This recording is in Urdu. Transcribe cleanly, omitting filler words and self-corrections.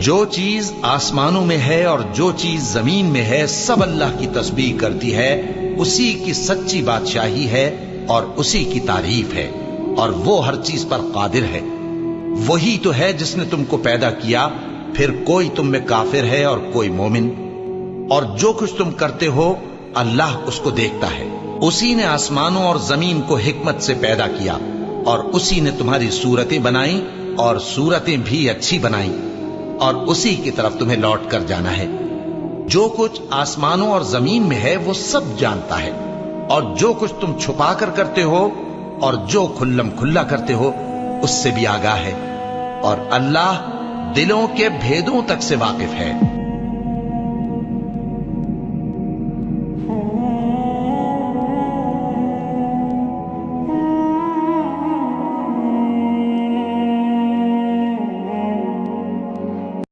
جو چیز آسمانوں میں ہے اور جو چیز زمین میں ہے سب اللہ کی تسبیح کرتی ہے، اسی کی سچی بادشاہی ہے اور اسی کی تعریف ہے، اور وہ ہر چیز پر قادر ہے۔ وہی تو ہے جس نے تم کو پیدا کیا، پھر کوئی تم میں کافر ہے اور کوئی مومن، اور جو کچھ تم کرتے ہو اللہ اس کو دیکھتا ہے۔ اسی نے آسمانوں اور زمین کو حکمت سے پیدا کیا، اور اسی نے تمہاری صورتیں بنائیں اور صورتیں بھی اچھی بنائیں، اور اسی کی طرف تمہیں لوٹ کر جانا ہے۔ جو کچھ آسمانوں اور زمین میں ہے وہ سب جانتا ہے، اور جو کچھ تم چھپا کر کرتے ہو اور جو کھلم کھلا کرتے ہو اس سے بھی آگاہ ہے، اور اللہ دلوں کے بھیدوں تک سے واقف ہے۔